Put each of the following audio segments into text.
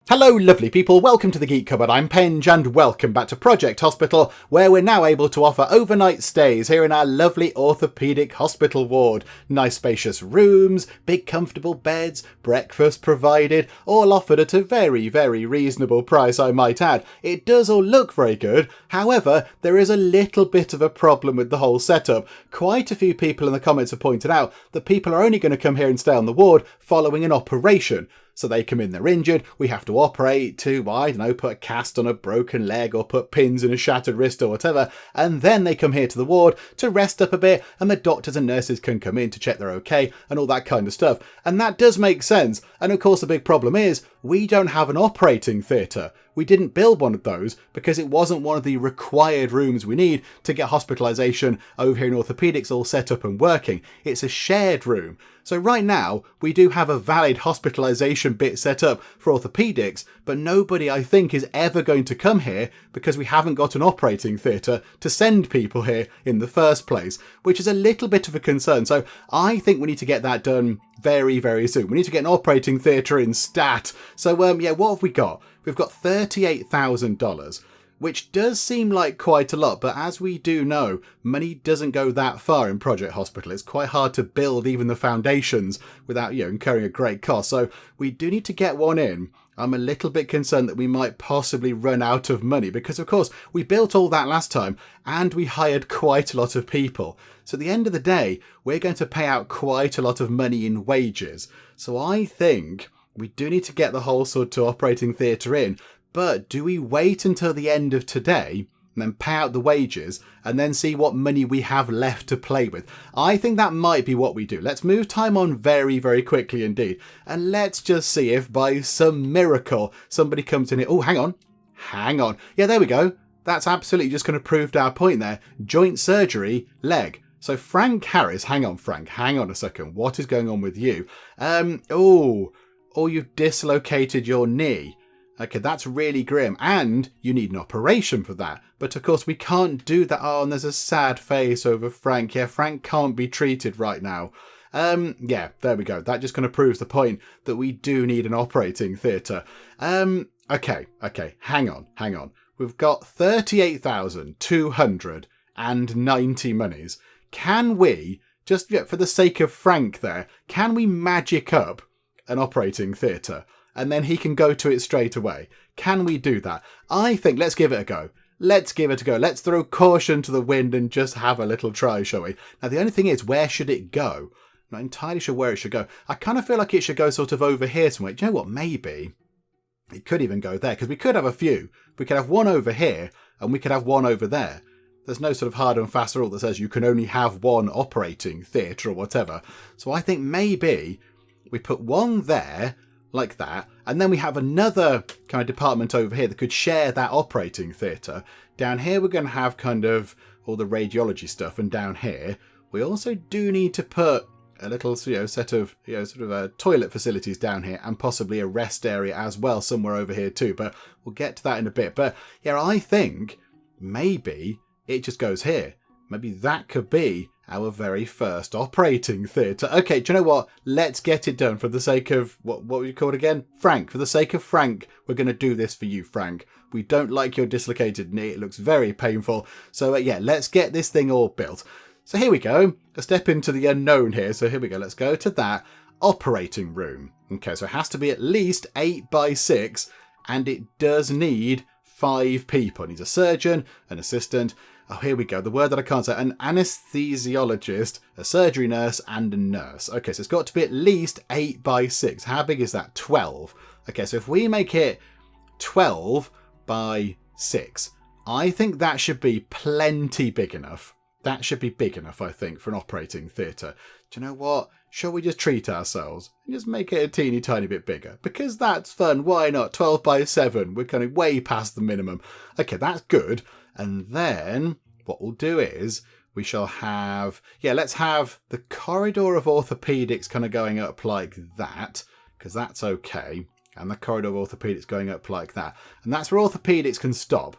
Hello lovely people, welcome to the Geek Cupboard. I'm Penge and welcome back to Project Hospital, where we're now able to offer overnight stays here in our lovely orthopaedic hospital ward. Nice spacious rooms, big comfortable beds, breakfast provided, all offered at a very, very reasonable price I might add. It does all look very good, however there is a little bit of a problem with the whole setup. Quite a few people in the comments have pointed out that people are only going to come here and stay on the ward following an operation. So they come in, they're injured, we have to operate to, I don't know, put a cast on a broken leg or put pins in a shattered wrist or whatever, and then they come here to the ward to rest up a bit and the doctors and nurses can come in to check they're okay and all that kind of stuff. And that does make sense. And of course the big problem is we don't have an operating theatre. We didn't build one of those because it wasn't one of the required rooms we need to get hospitalisation over here in orthopaedics all set up and working. It's a shared room. So right now we do have a valid hospitalisation bit set up for orthopaedics, but nobody I think is ever going to come here because we haven't got an operating theatre to send people here in the first place, which is a little bit of a concern. So I think we need to get that done very, very soon. We need to get an operating theatre in stat. So yeah, what have we got? We've got $38,000, which does seem like quite a lot, but as we do know, money doesn't go that far in Project Hospital. It's quite hard to build even the foundations without, incurring a great cost. So we do need to get one in. I'm a little bit concerned that we might possibly run out of money because, of course, we built all that last time and we hired quite a lot of people. So at the end of the day, we're going to pay out quite a lot of money in wages. So I think we do need to get the whole sort of operating theatre in. But do we wait until the end of today and then pay out the wages and then see what money we have left to play with? I think that might be what we do. Let's move time on very, very quickly indeed. And let's just see if by some miracle somebody comes in here. Oh, hang on. Yeah, there we go. That's absolutely just going to prove our point there. Joint surgery, leg. So Frank Harris, hang on a second. What is going on with you? You've dislocated your knee. Okay, that's really grim. And you need an operation for that. But of course, we can't do that. Oh, and there's a sad face over Frank. Yeah, Frank can't be treated right now. Yeah, there we go. That just kind of proves the point that we do need an operating theatre. Okay. Hang on. We've got 38,290 monies. Can we, just for the sake of Frank there, can we magic up an operating theatre? And then he can go to it straight away. Can we do that? I think let's give it a go. Let's throw caution to the wind and just have a little try, shall we? Now, the only thing is, where should it go? I'm not entirely sure where it should go. I kind of feel like it should go sort of over here somewhere. Do you know what? Maybe it could even go there because we could have a few. We could have one over here and we could have one over there. There's no sort of hard and fast rule that says you can only have one operating theatre or whatever. So I think maybe we put one there, like that, and then we have another kind of department over here that could share that operating theatre. Down here we're going to have kind of all the radiology stuff, and down here we also do need to put a little set of toilet facilities down here and possibly a rest area as well somewhere over here too, but we'll get to that in a bit. But yeah, I think maybe it just goes here. Maybe that could be our very first operating theatre. Okay, do you know what? Let's get it done for the sake of, what were you called again? Frank. For the sake of Frank, we're going to do this for you, Frank. We don't like your dislocated knee. It looks very painful. So yeah, let's get this thing all built. So here we go. A step into the unknown here. So here we go. Let's go to that operating room. Okay, so it has to be at least 8 by 6 and it does need 5 people. It needs a surgeon, an assistant. Oh, here we go. The word that I can't say. An anesthesiologist, a surgery nurse, and a nurse. Okay, so it's got to be at least 8 by 6. How big is that? 12. Okay, so if we make it 12 by 6, I think that should be plenty big enough. That should be big enough, I think, for an operating theatre. Do you know what? Shall we just treat ourselves and just make it a teeny tiny bit bigger? Because that's fun. Why not? 12 by 7. We're kind of way past the minimum. Okay, that's good. And then what we'll do is we shall have, let's have the corridor of orthopaedics kind of going up like that, because that's okay. And the corridor of orthopaedics going up like that. And that's where orthopaedics can stop.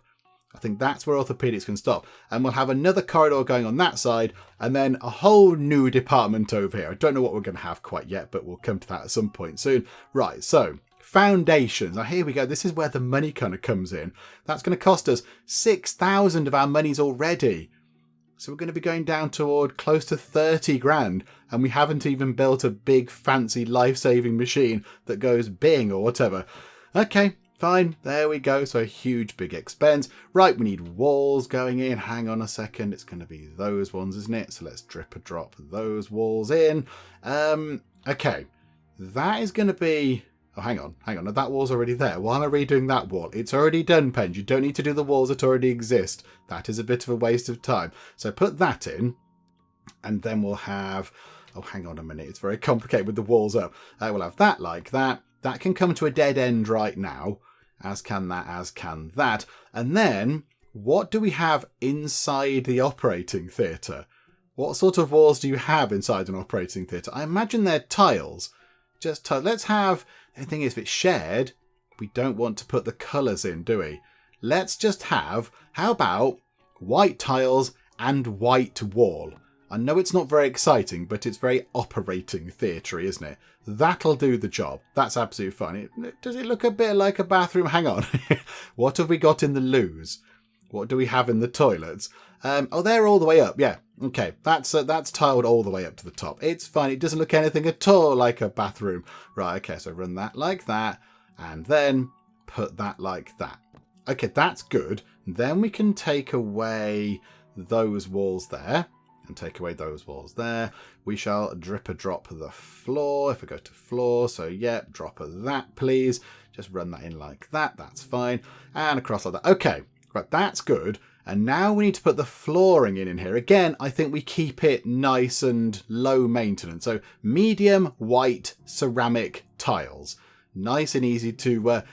I think that's where orthopaedics can stop. And we'll have another corridor going on that side and then a whole new department over here. I don't know what we're going to have quite yet, but we'll come to that at some point soon. Right, so foundations. Now here we go. This is where the money kind of comes in. That's going to cost us 6,000 of our monies already. So we're going to be going down toward close to 30 grand. And we haven't even built a big fancy life-saving machine that goes bing or whatever. Okay, fine. There we go. So a huge big expense. Right, we need walls going in. Hang on a second. It's going to be those ones, isn't it? So let's drip a drop those walls in. Okay, that is going to be... Oh, hang on. That wall's already there. Why am I redoing that wall? It's already done, Penge. You don't need to do the walls that already exist. That is a bit of a waste of time. So put that in, and then we'll have... Oh, hang on a minute. It's very complicated with the walls up. We'll have that like that. That can come to a dead end right now, as can that, as can that. And then, what do we have inside the operating theatre? What sort of walls do you have inside an operating theatre? I imagine they're tiles. Just tiles. Let's have... The thing is, if it's shared, we don't want to put the colours in, do we? Let's just have... How about white tiles and white wall? I know it's not very exciting, but it's very operating theatre, isn't it? That'll do the job. That's absolutely fine. Does it look a bit like a bathroom? Hang on. What have we got in the loos? What do we have in the toilets? Oh, they're all the way up. Yeah. Okay. That's tiled all the way up to the top. It's fine. It doesn't look anything at all like a bathroom. Right. Okay. So run that like that, and then put that like that. Okay. That's good. Then we can take away those walls there. And take away those walls there. We shall drip a drop the floor. If I go to floor, so yeah, drop of that, please. Just run that in like that. That's fine. And across like that. Okay, right, that's good. And now we need to put the flooring in here. Again, I think we keep it nice and low maintenance. So medium white ceramic tiles. Nice and easy to,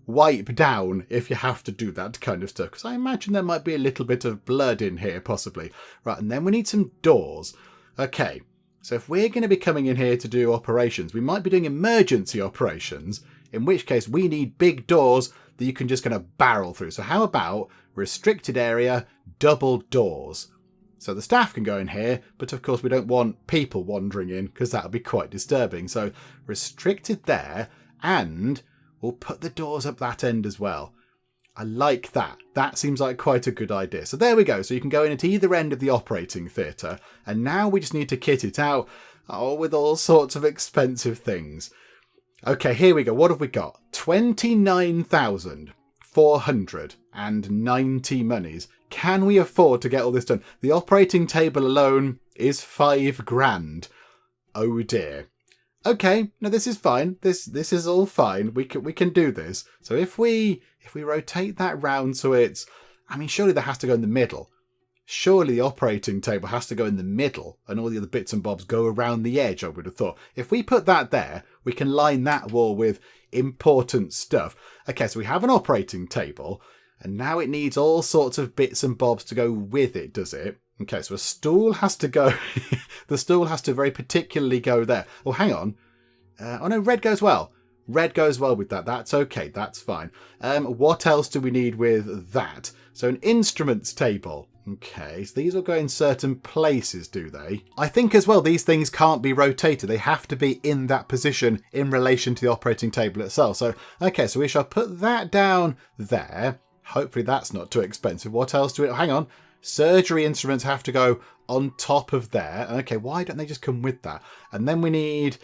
wipe down if you have to do that kind of stuff. Because I imagine there might be a little bit of blood in here, possibly. Right, and then we need some doors. Okay, so if we're going to be coming in here to do operations, we might be doing emergency operations, in which case we need big doors that you can just kind of barrel through. So how about restricted area, double doors? So the staff can go in here, but of course we don't want people wandering in because that would be quite disturbing. So restricted there. And we'll put the doors up that end as well. I like that. That seems like quite a good idea. So there we go. So you can go in at either end of the operating theatre. And now we just need to kit it out with all sorts of expensive things. Okay, here we go. What have we got? 29,490 monies. Can we afford to get all this done? The operating table alone is 5 grand. Oh dear. Okay, no, this is fine. This is all fine. We can do this. So if we rotate that round so it's... I mean, surely that has to go in the middle. Surely the operating table has to go in the middle and all the other bits and bobs go around the edge, I would have thought. If we put that there, we can line that wall with important stuff. Okay, so we have an operating table and now it needs all sorts of bits and bobs to go with it, does it? Okay, so a stool has to go... The stool has to very particularly go there. Oh, hang on. Oh, no, red goes well. Red goes well with that. That's okay. That's fine. What else do we need with that? So an instruments table. Okay, so these will go in certain places, do they? I think as well, these things can't be rotated. They have to be in that position in relation to the operating table itself. So, okay, so we shall put that down there. Hopefully that's not too expensive. What else do we... Hang on. Surgery instruments have to go on top of there. Okay, why don't they just come with that? And then we need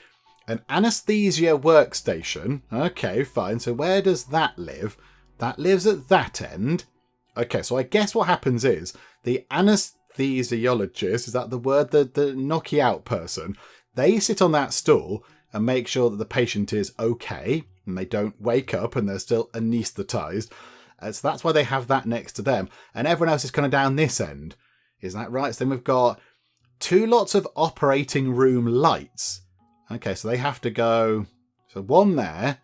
an anesthesia workstation. Okay, fine. So where does that live? That lives at that end. Okay, so I guess what happens is the anesthesiologist, is that the word, the knock you out person, they sit on that stool and make sure that the patient is okay and they don't wake up and they're still anaesthetised. So that's why they have that next to them. And everyone else is kind of down this end. Isn't that right? So then we've got 2 lots of operating room lights. Okay, so they have to go... So one there.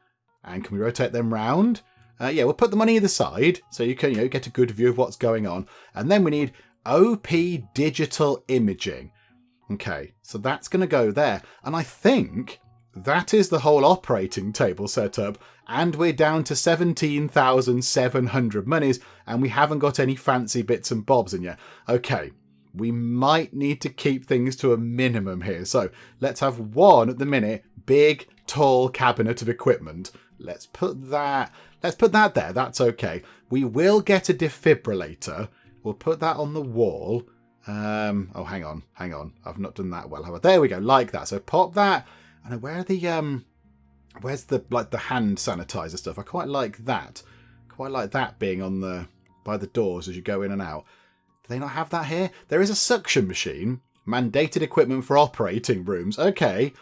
And can we rotate them round? Yeah, we'll put them on either side. So you can get a good view of what's going on. And then we need OP digital imaging. Okay, so that's going to go there. And I think that is the whole operating table setup. And we're down to 17,700 monies, and we haven't got any fancy bits and bobs in yet. Okay, we might need to keep things to a minimum here. So let's have one at the minute, big, tall cabinet of equipment. Let's put that there. That's okay. We will get a defibrillator. We'll put that on the wall. Oh, hang on. I've not done that well. Have I? There we go, like that. So pop that. And where are the where's the hand sanitizer stuff? I quite like that. Quite like that being on by the doors as you go in and out. Do they not have that here? There is a suction machine. Mandated equipment for operating rooms. Okay.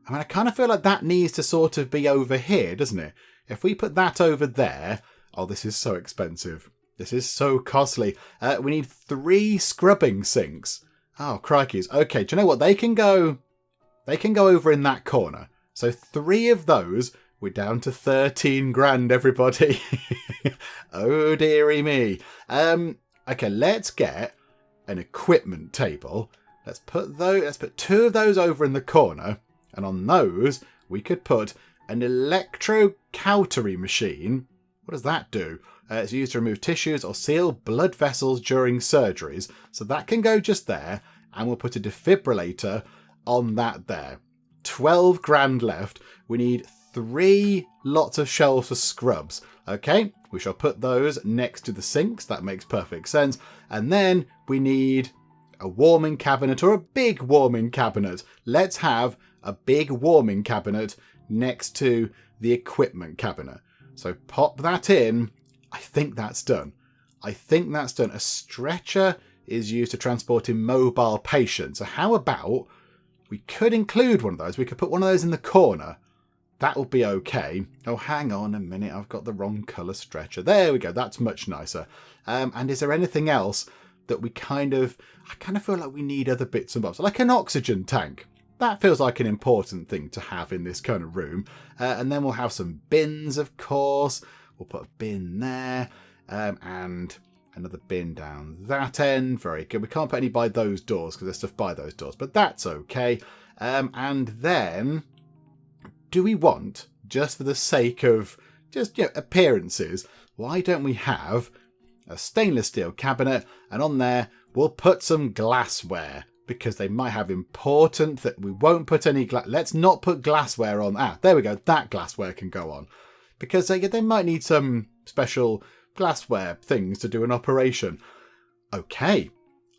I mean, I kind of feel like that needs to sort of be over here, doesn't it? If we put that over there... Oh, this is so expensive. This is so costly. We need 3 scrubbing sinks. Oh, crikeys. Okay, do you know what? They can go over in that corner. So 3 of those, we're down to 13 grand, everybody. Oh, dearie me. Okay, let's get an equipment table. Let's put 2 of those over in the corner. And on those, we could put an electrocautery machine. What does that do? It's used to remove tissues or seal blood vessels during surgeries. So that can go just there. And we'll put a defibrillator on that there. 12 grand left. We need 3 lots of shelves for scrubs. Okay, we shall put those next to the sinks. That makes perfect sense. And then we need a warming cabinet or a big warming cabinet. Let's have a big warming cabinet next to the equipment cabinet. So pop that in. I think that's done. A stretcher is used to transport immobile patients. So how about we could include one of those? We could put one of those in the corner. That will be okay. Oh, hang on a minute. I've got the wrong colour stretcher. There we go. That's much nicer. And is there anything else that I kind of feel like we need other bits and bobs? Like an oxygen tank. That feels like an important thing to have in this kind of room. And then we'll have some bins, of course. We'll put a bin there. And another bin down that end. Very good. We can't put any by those doors because there's stuff by those doors. But that's okay. And then, do we want, just for the sake of appearances, why don't we have a stainless steel cabinet? And on there, we'll put some glassware. Because they might have important that we won't put any let's not put glassware on. There we go. That glassware can go on. Because they might need some special glassware things to do an operation. Okay.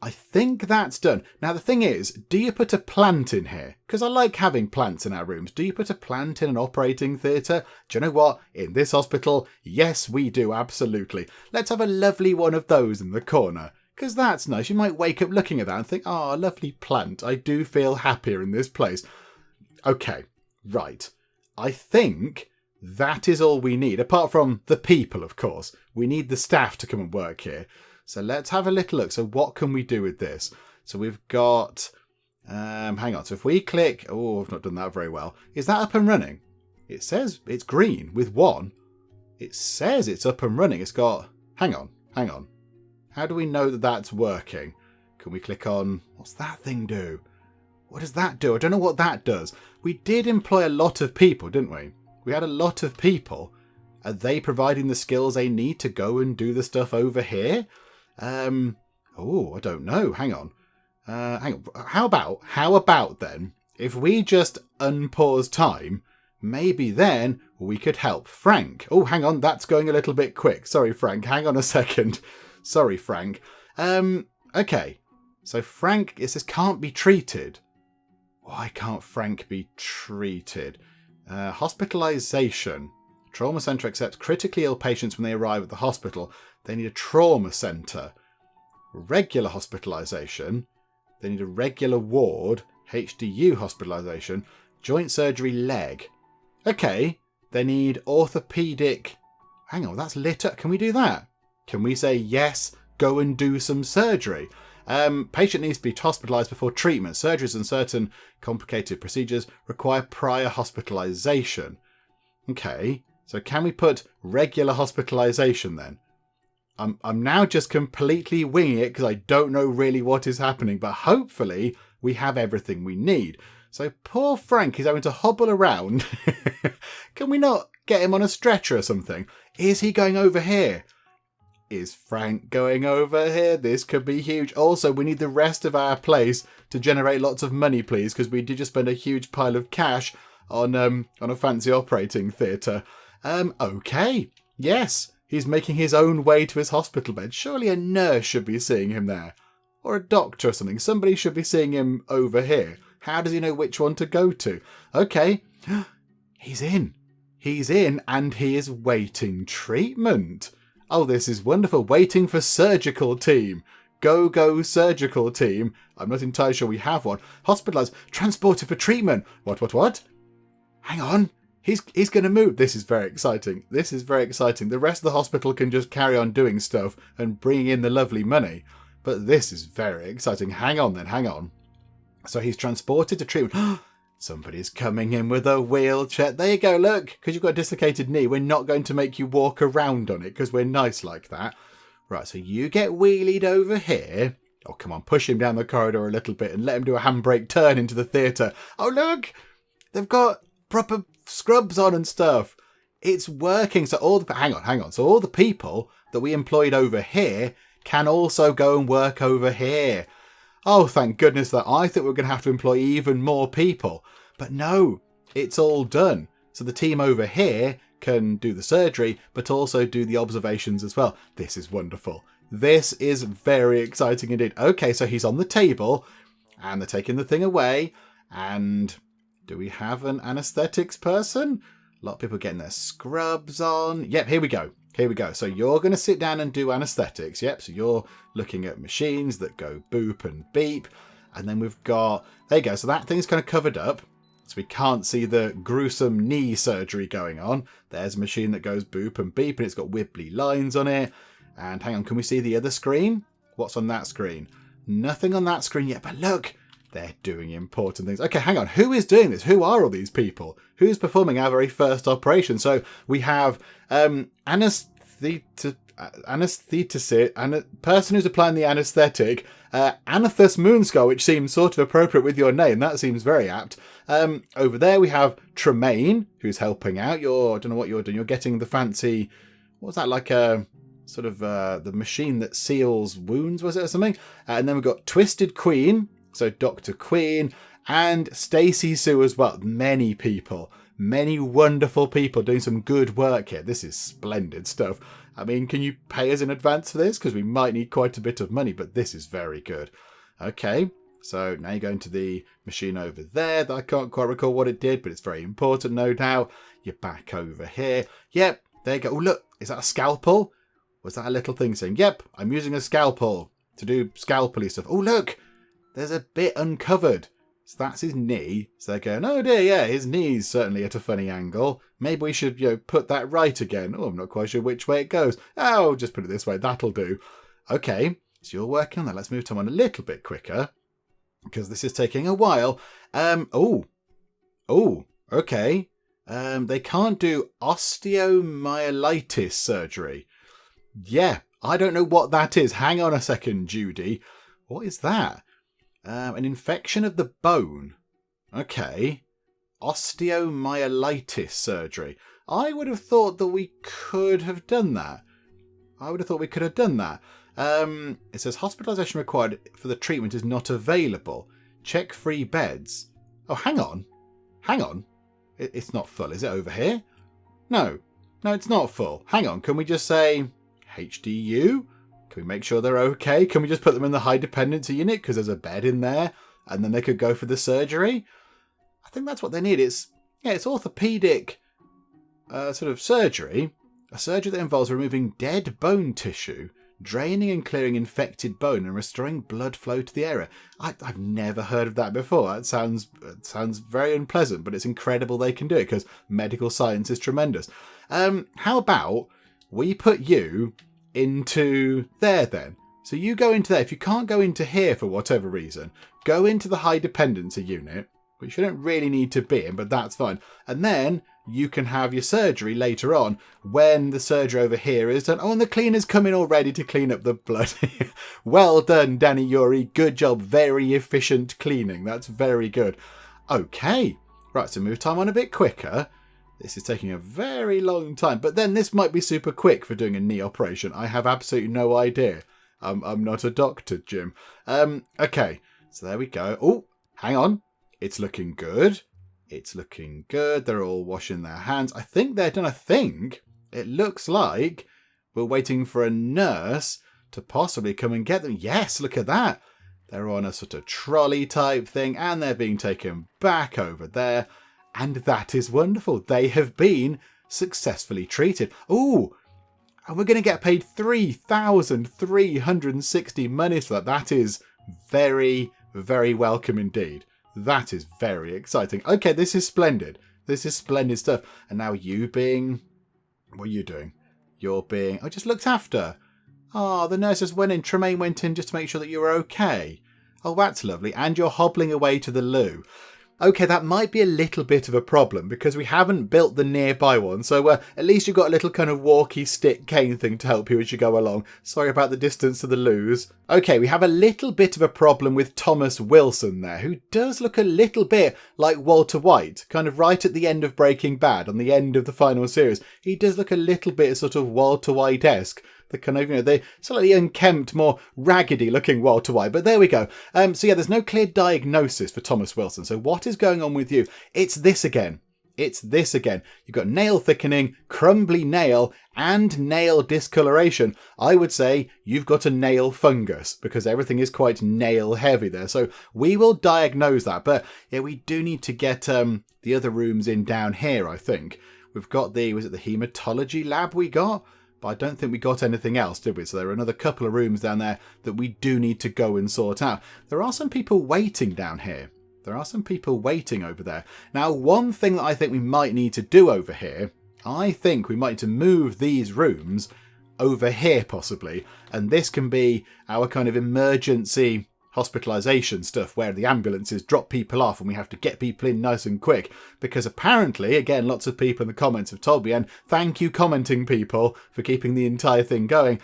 I think that's done. Now, the thing is, do you put a plant in here? Because I like having plants in our rooms. Do you put a plant in an operating theatre? Do you know what? In this hospital, yes, we do. Absolutely. Let's have a lovely one of those in the corner. Because that's nice. You might wake up looking at that and think, oh, a lovely plant. I do feel happier in this place. Okay, right. I think that is all we need. Apart from the people, of course. We need the staff to come and work here. So let's have a little look. So what can we do with this? So we've got... hang on. So if we click... Oh, I've not done that very well. Is that up and running? It says it's green with 1. It says it's up and running. It's got... Hang on. How do we know that that's working? Can we click on... What's that thing do? What does that do? I don't know what that does. We did employ a lot of people, didn't we? We had a lot of people. Are they providing the skills they need to go and do the stuff over here? Oh, I don't know. Hang on. How about then, if we just unpause time, maybe then we could help Frank. Oh, hang on. That's going a little bit quick. Sorry, Frank. Hang on a second. Sorry, Frank. Okay. So Frank, it says can't be treated. Why can't Frank be treated? Hospitalization. Trauma centre accepts critically ill patients when they arrive at the hospital. They need a trauma centre. Regular hospitalization. They need a regular ward. HDU hospitalization. Joint surgery leg. Okay. They need orthopaedic. Hang on, that's lit up. Can we do that? Can we say, yes, go and do some surgery? Patient needs to be hospitalised before treatment. Surgeries and certain complicated procedures require prior hospitalisation. Okay, so can we put regular hospitalisation then? I'm now just completely winging it because I don't know really what is happening, but hopefully we have everything we need. So poor Frank is having to hobble around. Can we not get him on a stretcher or something? Is he going over here? Is Frank going over here? This could be huge. Also, we need the rest of our place to generate lots of money, please, because we did just spend a huge pile of cash on a fancy operating theatre. Okay. Yes, he's making his own way to his hospital bed. Surely a nurse should be seeing him there. Or a doctor or something. Somebody should be seeing him over here. How does he know which one to go to? Okay. He's in. He's in and he is waiting treatment. Oh, this is wonderful. Waiting for surgical team. Go surgical team. I'm not entirely sure we have one. Hospitalised. Transported for treatment. What? Hang on. He's going to move. This is very exciting. This is very exciting. The rest of the hospital can just carry on doing stuff and bringing in the lovely money. But this is very exciting. Hang on then. Hang on. So he's transported to treatment. Somebody's coming in with a wheelchair. There you go, look. Because you've got a dislocated knee, we're not going to make you walk around on it because we're nice like that. Right, so you get wheelied over here. Oh, come on, push him down the corridor a little bit and let him do a handbrake turn into the theatre. Oh, look. They've got proper scrubs on and stuff. It's working. So hang on. So all the people that we employed over here can also go and work over here. Oh, thank goodness that. I thought we were going to have to employ even more people. But no, it's all done. So the team over here can do the surgery, but also do the observations as well. This is wonderful. This is very exciting indeed. Okay, so he's on the table and they're taking the thing away. And do we have an anaesthetics person? A lot of people getting their scrubs on. Yep, here we go. Here we go. So you're going to sit down and do anaesthetics. Yep. So you're looking at machines that go boop and beep. And then we've got, there you go. So that thing's kind of covered up. So we can't see the gruesome knee surgery going on. There's a machine that goes boop and beep and it's got wibbly lines on it. And hang on, can we see the other screen? What's on that screen? Nothing on that screen yet, but look, they're doing important things. Okay, hang on. Who is doing this? Who are all these people? Who's performing our very first operation? So we have anaesthetist, and a person who's applying the anaesthetic, Anathus Moonskull, which seems sort of appropriate with your name. That seems very apt. Over there we have Tremaine, who's helping out. I don't know what you're doing. You're getting the fancy, what's that, like a sort of the machine that seals wounds, was it, or something? And then we've got Twisted Queen, so Dr. Queen, and Stacey Sue as well. Many people, many wonderful people doing some good work here. This is splendid stuff. I mean, can you pay us in advance for this? Because we might need quite a bit of money, but this is very good. Okay, so now you're going to the machine over there that I can't quite recall what it did, but it's very important, no doubt. You're back over here. Yep, there you go. Oh, look, is that a scalpel? Was that a little thing saying, yep, I'm using a scalpel to do scalpel-y stuff. Oh, look, there's a bit uncovered. So that's his knee. So they're going, oh dear, yeah, his knee's certainly at a funny angle. Maybe we should, put that right again. Oh, I'm not quite sure which way it goes. Oh, just put it this way. That'll do. Okay, so you're working on that. Let's move time on a little bit quicker because this is taking a while. Okay. They can't do osteomyelitis surgery. Yeah, I don't know what that is. Hang on a second, Judy. What is that? An infection of the bone. Okay. Osteomyelitis surgery. I would have thought that we could have done that. It says hospitalisation required for the treatment is not available. Check free beds. Oh, hang on. It's not full. Is it over here? No, it's not full. Hang on. Can we just say HDU? Can we make sure they're okay? Can we just put them in the high dependency unit because there's a bed in there and then they could go for the surgery? I think that's what they need. It's orthopaedic sort of surgery. A surgery that involves removing dead bone tissue, draining and clearing infected bone and restoring blood flow to the area. I've never heard of that before. It sounds very unpleasant, but it's incredible they can do it because medical science is tremendous. How about we put you into there then? So you go into there. If you can't go into here for whatever reason, go into the high dependency unit, which you don't really need to be in, but that's fine. And then you can have your surgery later on when the surgery over here is done. Oh, and the cleaner's coming already to clean up the blood. Well done, Danny Yuri. Good job. Very efficient cleaning. That's very good. Okay. Right, so move time on a bit quicker. This is taking a very long time, but then this might be super quick for doing a knee operation. I have absolutely no idea. I'm not a doctor, Jim. Okay, so there we go. Oh, hang on. It's looking good. It's looking good. They're all washing their hands. I think they're done. I think it looks like we're waiting for a nurse to possibly come and get them. Yes, look at that. They're on a sort of trolley type thing and they're being taken back over there. And that is wonderful. They have been successfully treated. Ooh, and we're going to get paid 3,360 monies for that. That is very, very welcome indeed. That is very exciting. Okay, this is splendid. This is splendid stuff. And now you being... What are you doing? You're being... Oh, just looked after. Oh, the nurses went in. Tremaine went in just to make sure that you were okay. Oh, that's lovely. And you're hobbling away to the loo. Okay, that might be a little bit of a problem because we haven't built the nearby one. So at least you've got a little kind of walkie stick cane thing to help you as you go along. Sorry about the distance to the loos. Okay, we have a little bit of a problem with Thomas Wilson there, who does look a little bit like Walter White, kind of right at the end of Breaking Bad, on the end of the final series. He does look a little bit sort of Walter White-esque. The kind of, the slightly unkempt, more raggedy looking Walter White. But there we go. So yeah, there's no clear diagnosis for Thomas Wilson. So what is going on with you? It's this again. It's this again. You've got nail thickening, crumbly nail, and nail discoloration. I would say you've got a nail fungus because everything is quite nail heavy there. So we will diagnose that. But yeah, we do need to get the other rooms in down here, I think. We've got was it the hematology lab we got? But I don't think we got anything else, did we? So there are another couple of rooms down there that we do need to go and sort out. There are some people waiting down here. There are some people waiting over there. Now, one thing that I think we might need to do over here, I think we might need to move these rooms over here possibly. And this can be our kind of emergency hospitalisation stuff where the ambulances drop people off and we have to get people in nice and quick, because apparently, again, lots of people in the comments have told me, and thank you commenting people for keeping the entire thing going,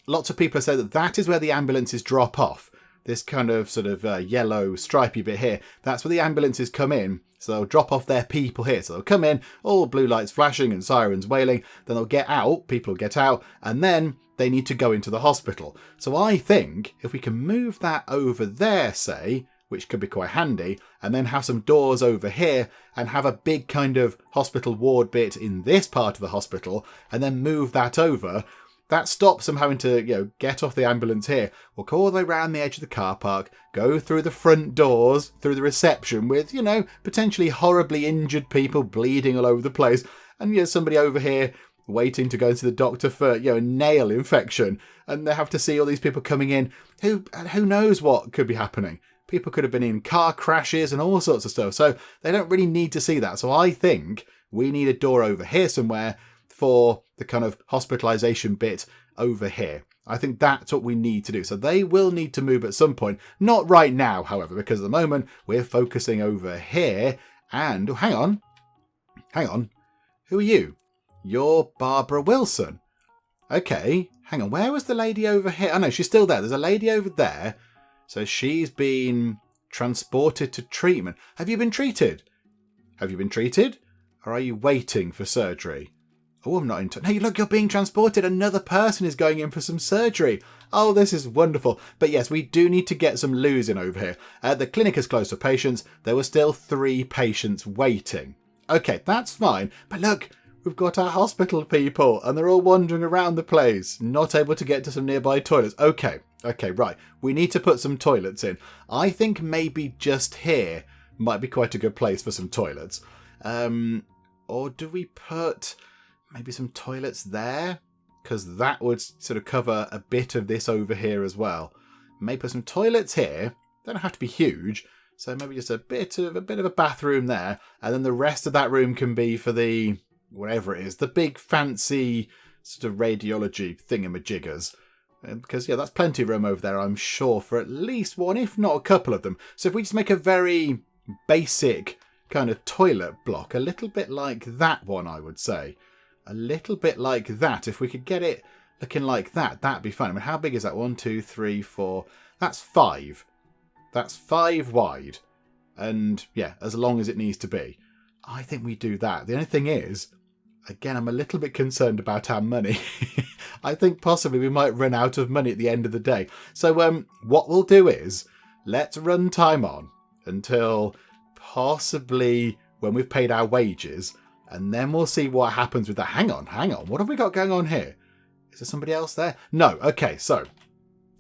lots of people have said that is where the ambulances drop off. This kind of sort of yellow stripy bit here, that's where the ambulances come in. So they'll drop off their people here. So they'll come in, all blue lights flashing and sirens wailing, then they'll get out, people will get out, and then they need to go into the hospital. So I think if we can move that over there, say, which could be quite handy, and then have some doors over here and have a big kind of hospital ward bit in this part of the hospital and then move that over, that stops them having to, get off the ambulance here, walk all the way around the edge of the car park, go through the front doors, through the reception with, potentially horribly injured people bleeding all over the place, and somebody over here waiting to go to the doctor for, a nail infection, and they have to see all these people coming in who knows what could be happening. People could have been in car crashes and all sorts of stuff, so they don't really need to see that. So I think we need a door over here somewhere for the kind of hospitalisation bit over here. I think that's what we need to do. So they will need to move at some point. Not right now, however, because at the moment we're focusing over here. And, hang on. Who are you? You're Barbara Wilson. Okay, hang on. Where was the lady over here? Oh, no, she's still there. There's a lady over there. So she's been transported to treatment. Have you been treated? Or are you waiting for surgery? Oh, I'm not into... Hey, look, you're being transported. Another person is going in for some surgery. Oh, this is wonderful. But yes, we do need to get some loos in over here. The clinic is closed for patients. There were still 3 patients waiting. Okay, that's fine. But look, we've got our hospital people and they're all wandering around the place, not able to get to some nearby toilets. Okay, right. We need to put some toilets in. I think maybe just here might be quite a good place for some toilets. Or do we put maybe some toilets there? Because that would sort of cover a bit of this over here as well. Maybe put some toilets here. They don't have to be huge. So maybe just a bit of a bathroom there. And then the rest of that room can be for the... whatever it is, the big fancy sort of radiology thingamajiggers. Because, that's plenty of room over there, I'm sure, for at least one, if not a couple of them. So if we just make a very basic kind of toilet block, a little bit like that one, I would say. A little bit like that. If we could get it looking like that, that'd be fun. I mean, how big is that? 1, 2, 3, 4. That's 5. That's 5 wide. And, as long as it needs to be. I think we do that. The only thing is, again, I'm a little bit concerned about our money. I think possibly we might run out of money at the end of the day. So what we'll do is, let's run time on until possibly when we've paid our wages, and then we'll see what happens with that. Hang on. What have we got going on here? Is there somebody else there? No. Okay, so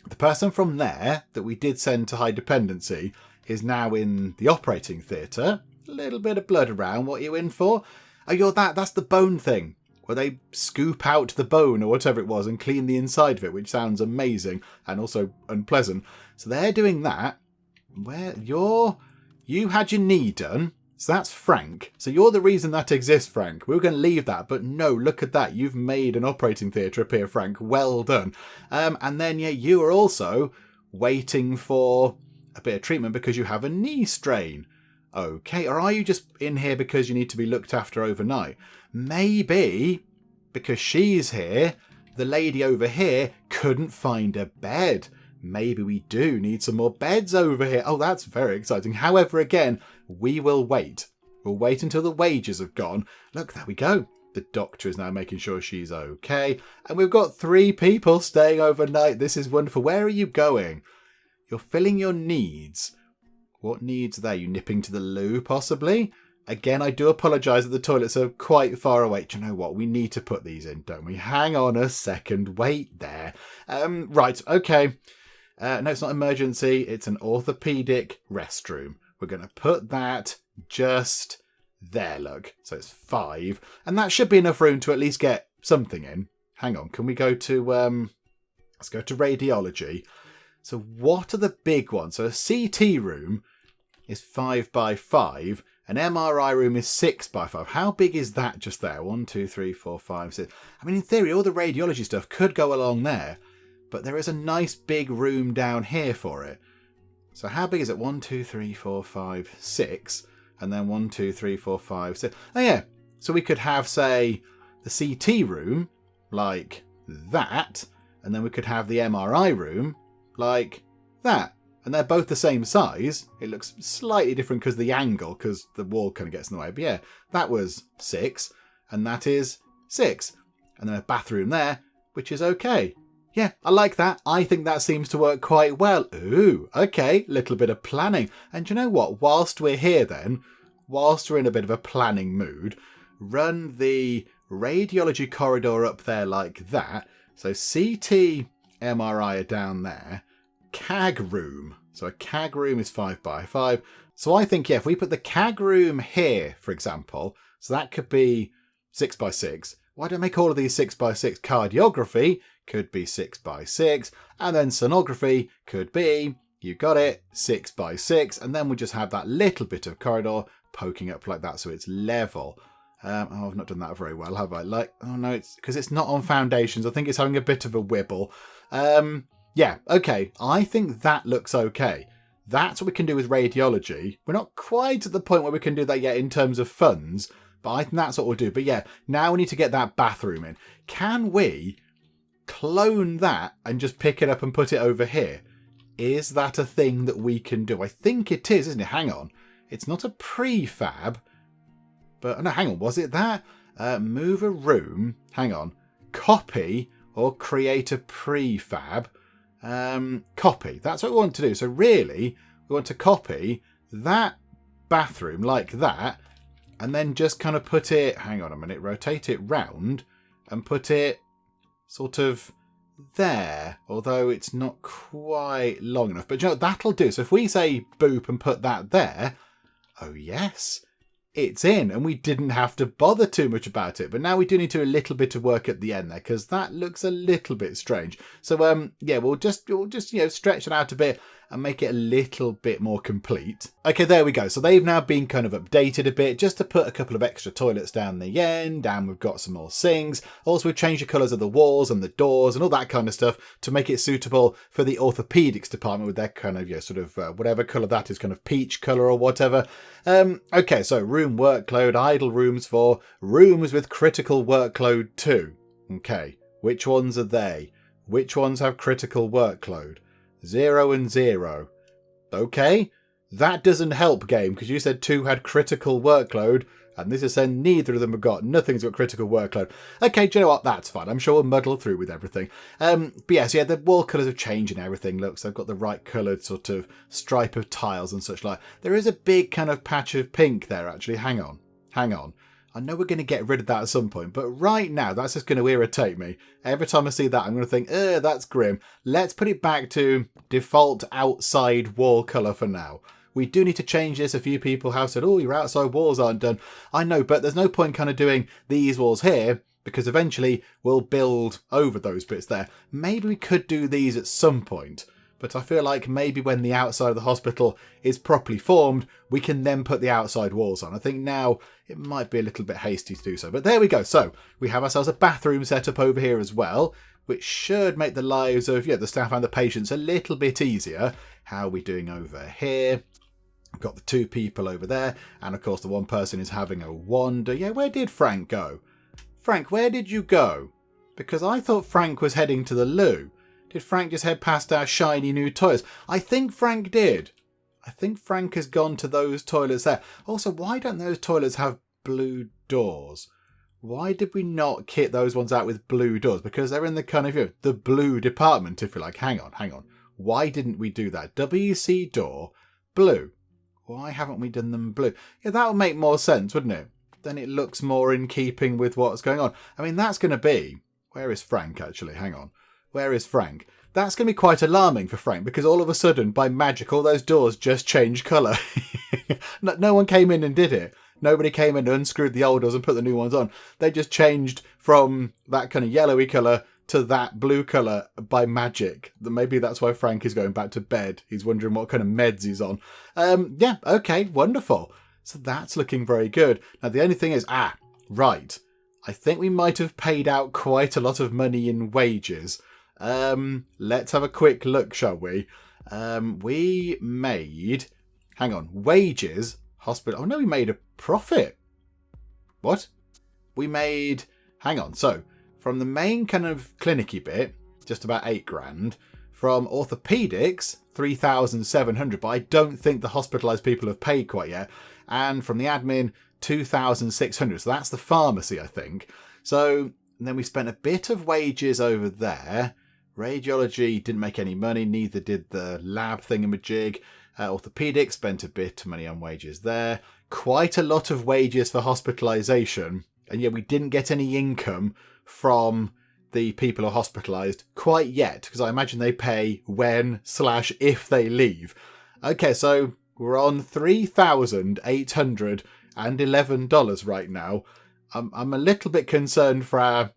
the person from there that we did send to high dependency is now in the operating theatre. A little bit of blood around. What are you in for? Oh, you're that. That's the bone thing, where they scoop out the bone or whatever it was and clean the inside of it, which sounds amazing and also unpleasant. So they're doing that. Where you had your knee done. So that's Frank. So you're the reason that exists, Frank. We were going to leave that, but no, look at that. You've made an operating theatre appear, Frank. Well done. And then, you are also waiting for a bit of treatment because you have a knee strain. Okay, or are you just in here because you need to be looked after overnight? Maybe because she's here, the lady over here couldn't find a bed. Maybe we do need some more beds over here. Oh, that's very exciting. However, again, we will wait. We'll wait until the wages have gone. Look, there we go. The doctor is now making sure she's okay. And we've got 3 people staying overnight. This is wonderful. Where are you going? You're filling your needs. What needs are there? You nipping to the loo, possibly? Again, I do apologise that the toilets are quite far away. Do you know what? We need to put these in, don't we? Hang on a second. Wait there. Right, okay. No, it's not emergency. It's an orthopaedic restroom. We're going to put that just there, look. So it's 5. And that should be enough room to at least get something in. Hang on. Can we go to... let's go to radiology. So what are the big ones? So a CT room is 5 by 5. An MRI room is 6 by 5. How big is that just there? 1, 2, 3, 4, 5, 6. I mean, in theory, all the radiology stuff could go along there. But there is a nice big room down here for it. So how big is it? 1, 2, 3, 4, 5, 6. And then 1, 2, 3, 4, 5, 6. Oh yeah. So we could have, say, the CT room like that. And then we could have the MRI room like that. And they're both the same size. It looks slightly different because of the angle, because the wall kind of gets in the way. But yeah, that was 6. And that is 6. And then a bathroom there, which is okay. Yeah, I like that. I think that seems to work quite well. Ooh, okay, little bit of planning. And you know what? Whilst we're here then, whilst we're in a bit of a planning mood, run the radiology corridor up there like that. So CT, MRI are down there. CAG room. So a CAG room is 5 by 5. So I think, yeah, if we put the CAG room here, for example, so that could be 6 by 6. Why don't I make all of these 6 by 6? Cardiography could be 6 by 6. And then sonography could be, you got it, 6 by 6. And then we just have that little bit of corridor poking up like that so it's level. I've not done that very well, have I? Oh no, it's because it's not on foundations. I think it's having a bit of a wibble. Yeah, okay. I think that looks okay. That's what we can do with radiology. We're not quite at the point where we can do that yet in terms of funds, but I think that's what we'll do. But yeah, now we need to get that bathroom in. Can we clone that and just pick it up and put it over here? Is that a thing that we can do? I think it is, isn't it? Hang on. It's not a prefab, but no, hang on. Was it that? Move a room. Hang on. Copy or create a prefab. Copy. That's what we want to do. So really, we want to copy that bathroom like that, and then just kind of put it, hang on a minute, rotate it round and put it sort of there, although it's not quite long enough. But you know, that'll do. So if we say boop and put that there, oh yes, it's in, and we didn't have to bother too much about it. But now we do need to do a little bit of work at the end there, because that looks a little bit strange. So yeah, we'll just stretch it out a bit and make it a little bit more complete. Okay, there we go. So they've now been kind of updated a bit just to put a couple of extra toilets down the end, and we've got some more sinks. Also, we've changed the colours of the walls and the doors and all that kind of stuff to make it suitable for the orthopaedics department with their kind of, whatever colour that is, kind of peach colour or whatever. Okay, so room workload, idle rooms for rooms with critical workload 2. Okay, which ones are they? Which ones have critical workload? 0 and 0. Okay, that doesn't help, game, because you said 2 had critical workload And this is saying neither of them have got, nothing's got critical workload. Okay, do you know what? That's fine. I'm sure we'll muddle through with everything. But yes, yeah, the wall colours have changed and everything. Looks, they've got the right coloured sort of stripe of tiles and such like. There is a big kind of patch of pink there, actually. Hang on. I know we're going to get rid of that at some point, but right now that's just going to irritate me. Every time I see that, I'm going to think, that's grim. Let's put it back to default outside wall colour for now. We do need to change this. A few people have said, oh, your outside walls aren't done. I know, but there's no point kind of doing these walls here because eventually we'll build over those bits there. Maybe we could do these at some point. But I feel like maybe when the outside of the hospital is properly formed, we can then put the outside walls on. I think now it might be a little bit hasty to do so. But there we go. So we have ourselves a bathroom set up over here as well, which should make the lives of the staff and the patients a little bit easier. How are we doing over here? We've got the 2 people over there. And of course, the one person is having a wander. Yeah, where did Frank go? Frank, where did you go? Because I thought Frank was heading to the loo. Did Frank just head past our shiny new toilets? I think Frank did. I think Frank has gone to those toilets there. Also, why don't those toilets have blue doors? Why did we not kit those ones out with blue doors? Because they're in the kind of, the blue department, if you like. Hang on. Why didn't we do that? WC door, blue. Why haven't we done them blue? Yeah, that would make more sense, wouldn't it? Then it looks more in keeping with what's going on. I mean, that's going to be... Where is Frank, actually? Hang on. Where is Frank? That's going to be quite alarming for Frank because all of a sudden, by magic, all those doors just changed colour. No one came in and did it. Nobody came in and unscrewed the old doors and put the new ones on. They just changed from that kind of yellowy colour to that blue colour by magic. Maybe that's why Frank is going back to bed. He's wondering what kind of meds he's on. Yeah, okay, wonderful. So that's looking very good. Now, the only thing is, right. I think we might have paid out quite a lot of money in wages. Let's have a quick look, shall we? We made... Hang on. Wages. Hospital. Oh, no, we made a profit. What? We made... Hang on. So, from the main kind of clinicy bit, just about 8 grand. From orthopaedics, 3,700. But I don't think the hospitalised people have paid quite yet. And from the admin, 2,600. So that's the pharmacy, I think. So then we spent a bit of wages over there. Radiology didn't make any money. Neither did the lab thingamajig. Orthopedic spent a bit of money on wages there. Quite a lot of wages for hospitalisation. And yet we didn't get any income from the people who are hospitalised quite yet. Because I imagine they pay when/if they leave. Okay, so we're on $3,811 right now. I'm a little bit concerned for our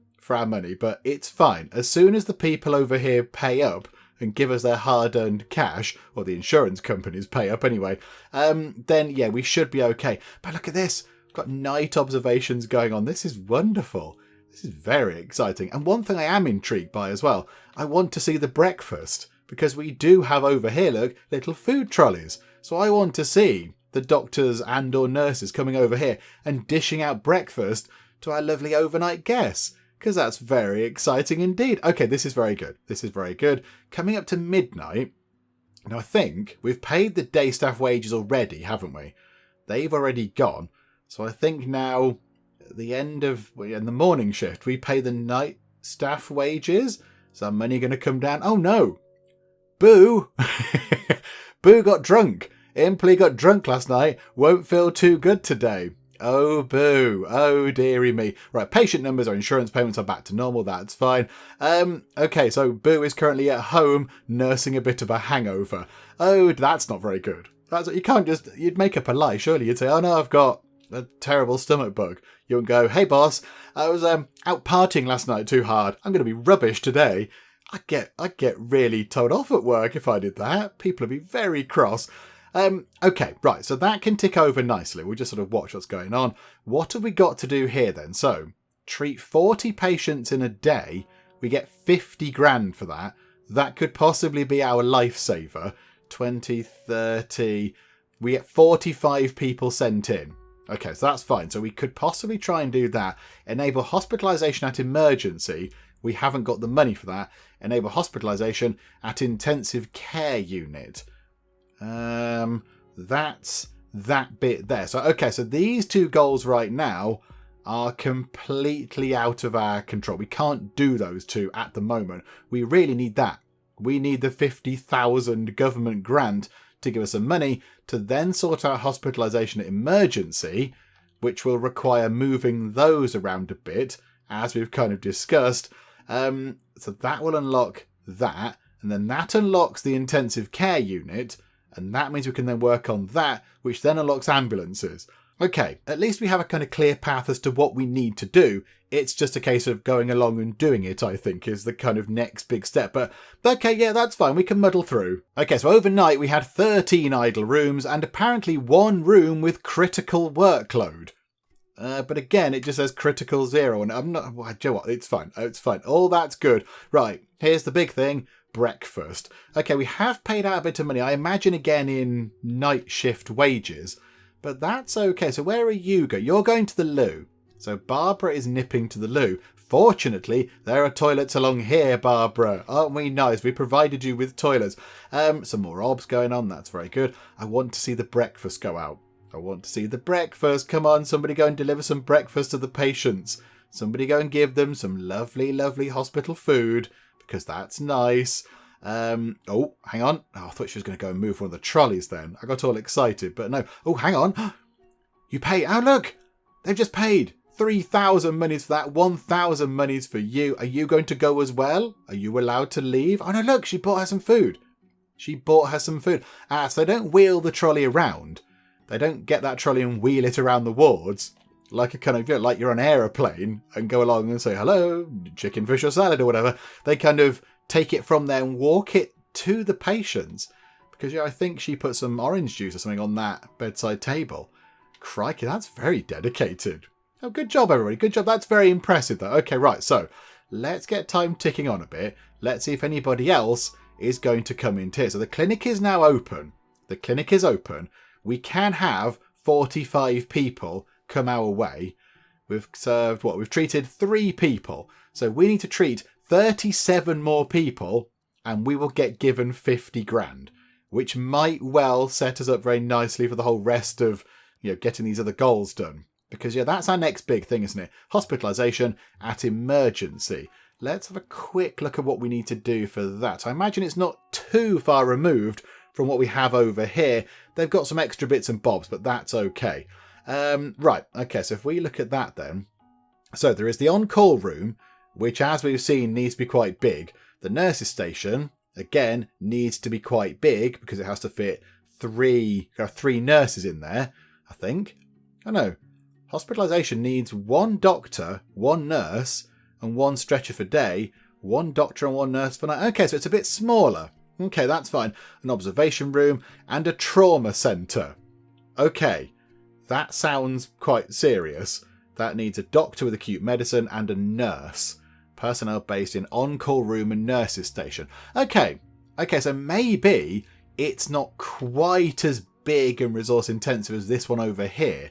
money, but it's fine. As soon as the people over here pay up and give us their hard-earned cash, or the insurance companies pay up anyway, then yeah, we should be okay. But look at this. We've got night observations going on. This is wonderful. This is very exciting. And one thing I am intrigued by as well, I want to see the breakfast, because we do have over here, look, little food trolleys. So I want to see the doctors and or nurses coming over here and dishing out breakfast to our lovely overnight guests, because that's very exciting indeed. Okay, this is very good. This is very good. Coming up to midnight. Now, I think we've paid the day staff wages already, haven't we? They've already gone. So I think now, at the end of in the morning shift, we pay the night staff wages. Is our money going to come down? Oh, no. Boo. Boo got drunk. Impley got drunk last night. Won't feel too good today. Oh, boo. Oh, dearie me. Right, patient numbers or insurance payments are back to normal. That's fine. Okay, so Boo is currently at home nursing a bit of a hangover. Oh, that's not very good. You can't just... You'd make up a lie, surely. You'd say, oh, no, I've got a terrible stomach bug. You wouldn't go, hey, boss, I was out partying last night too hard. I'm going to be rubbish today. I'd get really told off at work if I did that. People would be very cross. Okay, right, so that can tick over nicely. We'll just sort of watch what's going on. What have we got to do here then? So, treat 40 patients in a day. We get 50 grand for that. That could possibly be our lifesaver. 20, 30... We get 45 people sent in. Okay, so that's fine. So we could possibly try and do that. Enable hospitalisation at emergency. We haven't got the money for that. Enable hospitalisation at intensive care unit. That's that bit there. So, okay, so these two goals right now are completely out of our control. We can't do those two at the moment. We really need that. We need the 50,000 government grant to give us some money to then sort out hospitalisation emergency, which will require moving those around a bit, as we've kind of discussed. So that will unlock that, and then that unlocks the intensive care unit, and that means we can then work on that, which then unlocks ambulances. Okay, at least we have a kind of clear path as to what we need to do. It's just a case of going along and doing it, I think, is the kind of next big step. But okay, yeah, that's fine. We can muddle through. Okay, so overnight we had 13 idle rooms and apparently one room with critical workload. But again, it just says critical 0. And I'm not... Well, do you know what? It's fine. It's fine. All that's good. Right, here's the big thing. Breakfast. Okay, we have paid out a bit of money. I imagine again in night shift wages. But that's okay. So where are you going? You're going to the loo. So Barbara is nipping to the loo. Fortunately, there are toilets along here, Barbara. Aren't we nice? We provided you with toilets. Some more obs going on. That's very good. I want to see the breakfast go out. I want to see the breakfast. Come on, somebody go and deliver some breakfast to the patients. Somebody go and give them some lovely, lovely hospital food, because that's nice. Oh, hang on. Oh, I thought she was going to go and move one of the trolleys then. I got all excited, but no. Oh, hang on. You pay. Oh, look. They've just paid 3,000 monies for that. 1,000 monies for you. Are you going to go as well? Are you allowed to leave? Oh, no, look. She bought her some food. She bought her some food. So they don't wheel the trolley around. They don't get that trolley and wheel it around the wards like a kind of, like you're on an aeroplane and go along and say, hello, chicken, fish or salad or whatever. They kind of take it from there and walk it to the patients. Because, I think she put some orange juice or something on that bedside table. Crikey, that's very dedicated. Oh, good job, everybody. Good job. That's very impressive, though. Okay, right. So let's get time ticking on a bit. Let's see if anybody else is going to come in here. So the clinic is now open. The clinic is open. We can have 45 people come our way. We've served what? We've treated 3 people. So we need to treat 37 more people and we will get given 50 grand, which might well set us up very nicely for the whole rest of, getting these other goals done. Because, that's our next big thing, isn't it? Hospitalisation at emergency. Let's have a quick look at what we need to do for that. I imagine it's not too far removed from what we have over here. They've got some extra bits and bobs, but that's okay. Right, okay, so if we look at that then. So there is the on-call room, which as we've seen needs to be quite big. The nurses station, again, needs to be quite big because it has to fit 3 nurses in there, I think. I know. Hospitalisation needs 1 doctor, 1 nurse, and 1 stretcher for day, 1 doctor and 1 nurse for night. Okay, so it's a bit smaller. Okay, that's fine. An observation room and a trauma centre. Okay, that sounds quite serious. That needs a doctor with acute medicine and a nurse. Personnel based in on-call room and nurses station. Okay, so maybe it's not quite as big and resource intensive as this one over here.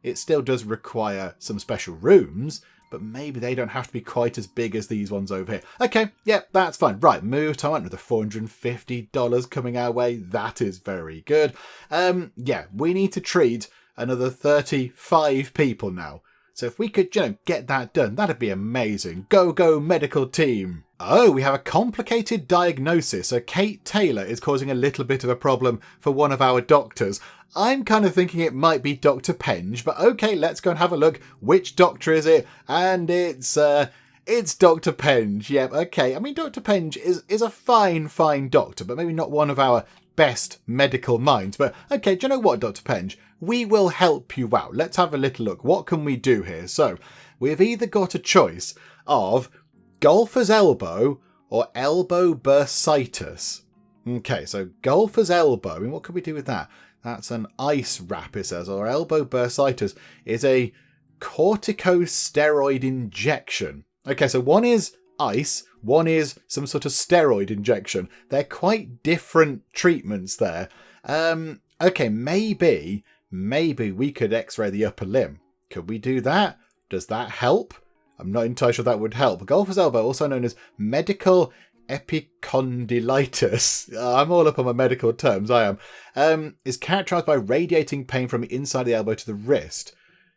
It still does require some special rooms, but maybe they don't have to be quite as big as these ones over here. Okay, yep, that's fine. Right, move time. Another $450 coming our way. That is very good. Yeah, we need to treat another 35 people now. So if we could, get that done, that'd be amazing. Go medical team. Oh, we have a complicated diagnosis. So Kate Taylor is causing a little bit of a problem for one of our doctors. I'm kind of thinking it might be Doctor Penge, but okay, let's go and have a look. Which doctor is it? And it's Doctor Penge. Yep, okay. I mean, Doctor Penge is a fine doctor, but maybe not one of our best medical minds. But okay, do you know what, Doctor Penge? We will help you out. Let's have a little look. What can we do here? So we've either got a choice of golfer's elbow or elbow bursitis. Okay, so golfer's elbow. I mean, what can we do with that? That's an ice wrap, it says, or elbow bursitis is a corticosteroid injection. Okay, so one is ice, one is some sort of steroid injection. They're quite different treatments there. Okay, maybe we could x-ray the upper limb. Could we do that? Does that help? I'm not entirely sure that would help. Golfer's elbow, also known as medical epicondylitis, I'm all up on my medical terms, I am, is characterised by radiating pain from the inside of the elbow to the wrist.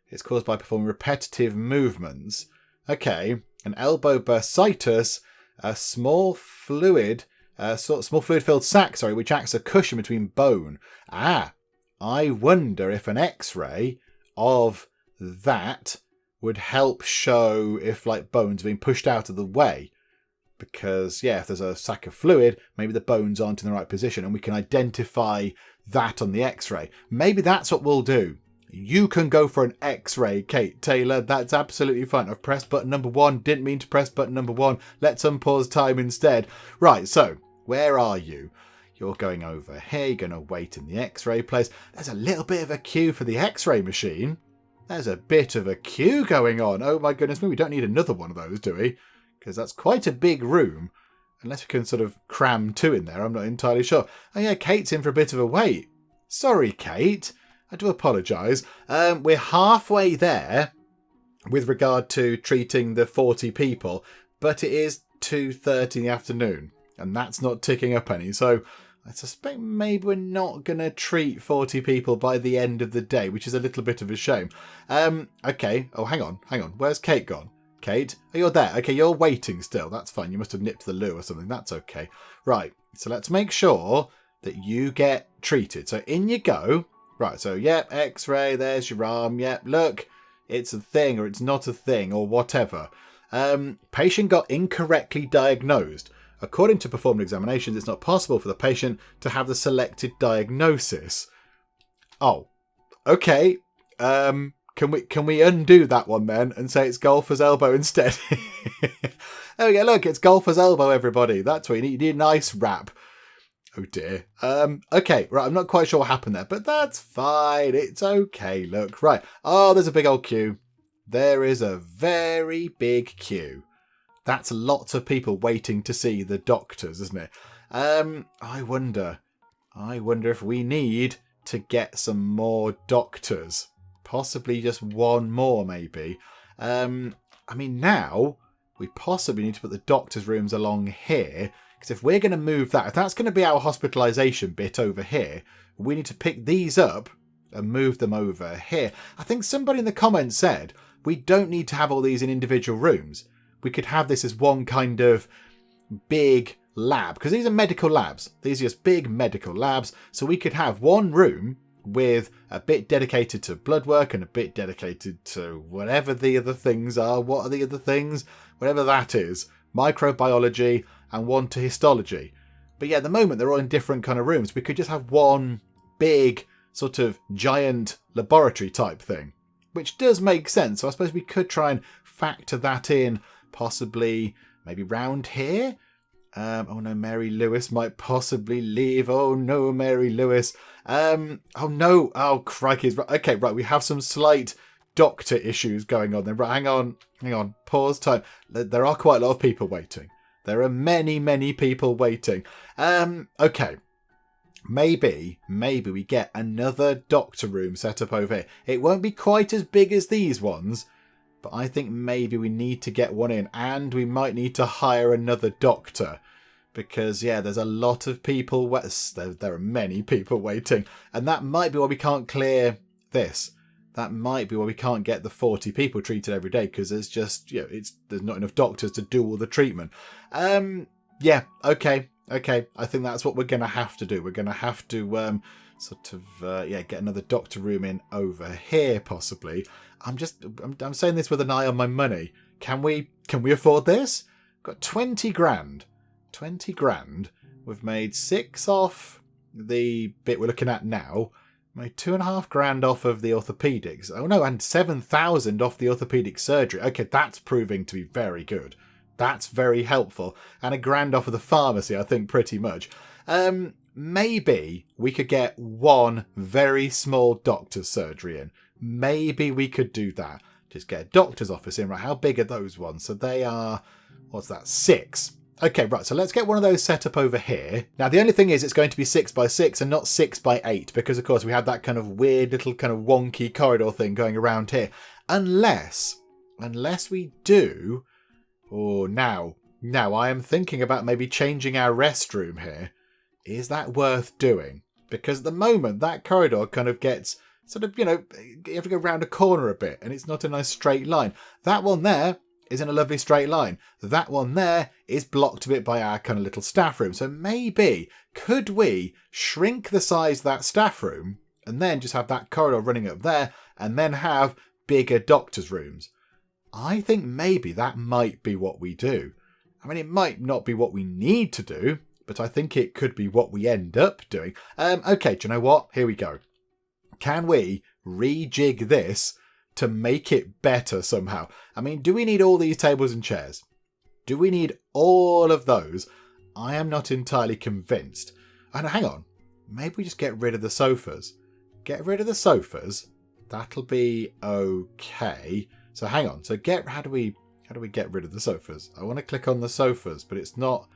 It's caused by performing repetitive movements. Okay, an elbow bursitis, a small fluid filled sac, which acts as a cushion between bone. I wonder if an X-ray of that would help show if bones are being pushed out of the way. Because, if there's a sack of fluid, maybe the bones aren't in the right position and we can identify that on the X-ray. Maybe that's what we'll do. You can go for an X-ray, Kate Taylor. That's absolutely fine. I've pressed button number 1. Didn't mean to press button number 1. Let's unpause time instead. Right, so, where are you? You're going over here. You're going to wait in the X-ray place. There's a little bit of a queue for the X-ray machine. There's a bit of a queue going on. Oh my goodness me, we don't need another one of those, do we? Because that's quite a big room. Unless we can sort of cram 2 in there, I'm not entirely sure. Oh yeah, Kate's in for a bit of a wait. Sorry, Kate. I do apologise. We're halfway there with regard to treating the 40 people, but it is 2:30 in the afternoon, and that's not ticking up any. So I suspect maybe we're not going to treat 40 people by the end of the day, which is a little bit of a shame. Okay. Oh, hang on. Where's Kate gone? Kate? Oh, you're there. Okay, you're waiting still. That's fine. You must have nipped the loo or something. That's okay. Right, so let's make sure that you get treated. So in you go. Right, so X-ray, there's your arm. Look, it's a thing or it's not a thing or whatever. Patient got incorrectly diagnosed. According to performed examinations, it's not possible for the patient to have the selected diagnosis. Oh, okay. Can we undo that one then and say it's golfer's elbow instead? There we go. Look, it's golfer's elbow, everybody. That's what you need. You need a nice wrap. Oh dear. Okay, right. I'm not quite sure what happened there, but that's fine. It's okay. Look, right. Oh, there's a big old queue. There is a very big queue. That's lots of people waiting to see the doctors, isn't it? I wonder if we need to get some more doctors. Possibly just one more, maybe. Now we possibly need to put the doctor's rooms along here, because if we're going to move that, if that's going to be our hospitalisation bit over here, we need to pick these up and move them over here. I think somebody in the comments said we don't need to have all these in individual rooms. We could have this as one kind of big lab, because these are medical labs. These are just big medical labs. So we could have one room with a bit dedicated to blood work and a bit dedicated to whatever the other things are. What are the other things? Whatever that is. Microbiology and one to histology. But at the moment they're all in different kind of rooms. We could just have one big sort of giant laboratory type thing, which does make sense. So I suppose we could try and factor that in, possibly maybe round here. Oh no, Mary Lewis might possibly leave. Oh no, Mary Lewis. Oh no. Oh crikey. Okay, right. We have some slight doctor issues going on there. Right, hang on. Pause time. There are quite a lot of people waiting. There are many people waiting. Okay. Maybe we get another doctor room set up over here. It won't be quite as big as these ones, but I think maybe we need to get one in, and we might need to hire another doctor. Because, there's a lot of people. There are many people waiting. And that might be why we can't clear this. That might be why we can't get the 40 people treated every day. Because there's just, there's not enough doctors to do all the treatment. Okay. I think that's what we're going to have to do. We're going to have to get another doctor room in over here, possibly. I'm saying this with an eye on my money. Can we afford this? We've got 20 grand. 20 grand. We've made 6 off the bit we're looking at now. Made 2.5 grand off of the orthopaedics. Oh no, and 7,000 off the orthopedic surgery. Okay, that's proving to be very good. That's very helpful. And £1 grand off of the pharmacy, I think, pretty much. Maybe we could get one very small doctor's surgery in. Maybe we could do that. Just get a doctor's office in. Right, how big are those ones? So they are, 6. Okay, right, so let's get one of those set up over here. Now, the only thing is it's going to be 6 by 6 and not 6 by 8 because, of course, we had that kind of weird little kind of wonky corridor thing going around here. Unless we do... Oh, now Now, I am thinking about maybe changing our restroom here. Is that worth doing? Because at the moment, that corridor kind of gets sort of, you have to go round a corner a bit, and it's not a nice straight line. That one there is in a lovely straight line. That one there is blocked a bit by our kind of little staff room. So maybe, could we shrink the size of that staff room and then just have that corridor running up there and then have bigger doctor's rooms? I think maybe that might be what we do. I mean, it might not be what we need to do, but I think it could be what we end up doing. Okay, do you know what? Here we go. Can we rejig this to make it better somehow? I mean, do we need all these tables and chairs? Do we need all of those? I am not entirely convinced. And hang on, maybe we just get rid of the sofas. Get rid of the sofas. That'll be okay. So hang on. So how do we get rid of the sofas? I want to click on the sofas, but it's not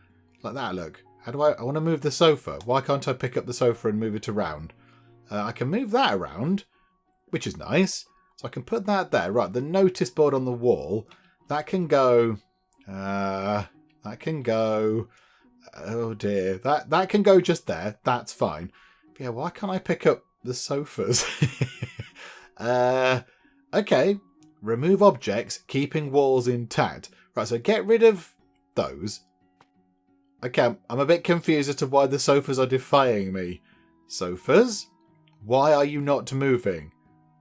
like that. Look, I want to move the sofa. Why can't I pick up the sofa and move it around? I can move that around, which is nice. So I can put that there. Right, the notice board on the wall, that can go. That can go. Oh dear, that can go just there. That's fine. But yeah, why can't I pick up the sofas? Okay. Remove objects, keeping walls intact. Right, so get rid of those. Okay, I'm a bit confused as to why the sofas are defying me. Sofas? Why are you not moving?